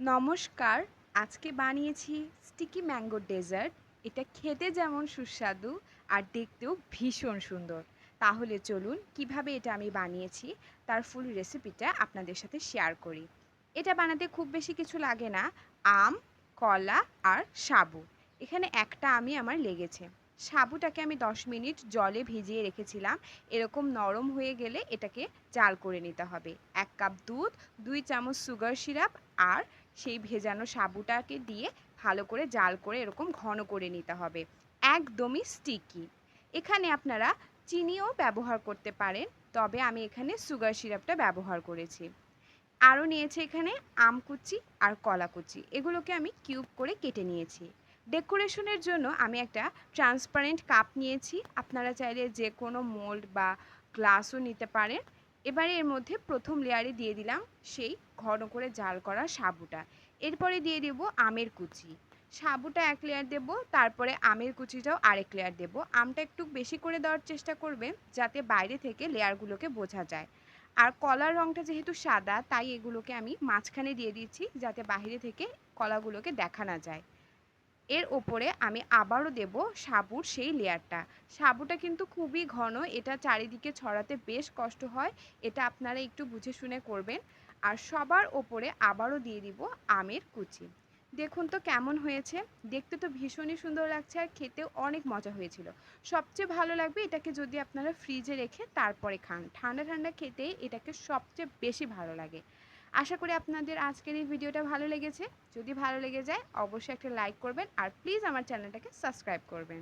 নমস্কার। আজকে বানিয়েছি স্টিকি ম্যাঙ্গো ডেজার্ট। এটা খেতে যেমন সুস্বাদু আর দেখতেও ভীষণ সুন্দর। তাহলে চলুন কিভাবে এটা আমি বানিয়েছি তার ফুল রেসিপিটা আপনাদের সাথে শেয়ার করি। এটা বানাতে খুব বেশি কিছু লাগে না। আম, কলা আর সাবু। এখানে একটা আমই আমার লেগেছে। সাবুটাকে আমি ১০ মিনিট জলে ভিজিয়ে রেখেছিলাম। এরকম নরম হয়ে গেলে এটাকে জাল করে নিতে হবে। ১ কাপ দুধ, ২ চামচ সুগার সিরাপ আর সেই ভেজানো সাবুটাকে দিয়ে ভালো করে জাল করে এরকম ঘন করে নিতে হবে। একদমই স্টিকি। এখানে আপনারা চিনিও ব্যবহার করতে পারেন, তবে আমি এখানে সুগার সিরাপটা ব্যবহার করেছি। আরও নিয়েছি এখানে আম কুচি আর কলা কুচি, এগুলোকে আমি কিউব করে কেটে নিয়েছি। ডেকোরেশনের জন্য আমি একটা ট্রান্সপারেন্ট কাপ নিয়েছি, আপনারা চাইলে যে কোনো মোল্ড বা গ্লাসও নিতে পারেন। এবারে এর মধ্যে প্রথম লেয়ারে দিয়ে দিলাম সেই ঘন করে জাল করা সাবুটা। এরপরে দিয়ে দেব আমের কুচি। সাবুটা এক লেয়ার দেব, তারপরে আমের কুচিটাও আরেক লেয়ার দেব। আমটা একটু বেশি করে দেওয়ার চেষ্টা করবেন যাতে বাইরে থেকে লেয়ারগুলোকে বোঝা যায়। আর কলার রঙটা যেহেতু সাদা, তাই এগুলোকে আমি মাঝখানে দিয়ে দিচ্ছি যাতে বাইরে থেকে কলাগুলোকে দেখা না যায়। এর ওপরে আমি আবারও দেব সাবুর সেই লেয়ারটা। সাবুটা কিন্তু খুবই ঘন, এটা চারিদিকে ছড়াতে বেশ কষ্ট হয়। এটা আপনারা একটু বুঝে শুনে করবেন। আর সবার ওপরে আবারও দিয়ে দিব আমের কুচি। দেখুন তো কেমন হয়েছে। দেখতে তো ভীষণই সুন্দর লাগছে আর খেতেও অনেক মজা হয়েছিল। সবচেয়ে ভালো লাগবে এটাকে যদি আপনারা ফ্রিজে রেখে তারপরে খান। ঠান্ডা ঠান্ডা খেতেই এটাকে সবচেয়ে বেশি ভালো লাগে। আশা করি আপনাদের আজকের এই ভিডিওটা ভালো লেগেছে। যদি ভালো লেগে যায় অবশ্যই একটা লাইক করবেন আর প্লিজ আমার চ্যানেলটাকে সাবস্ক্রাইব করবেন।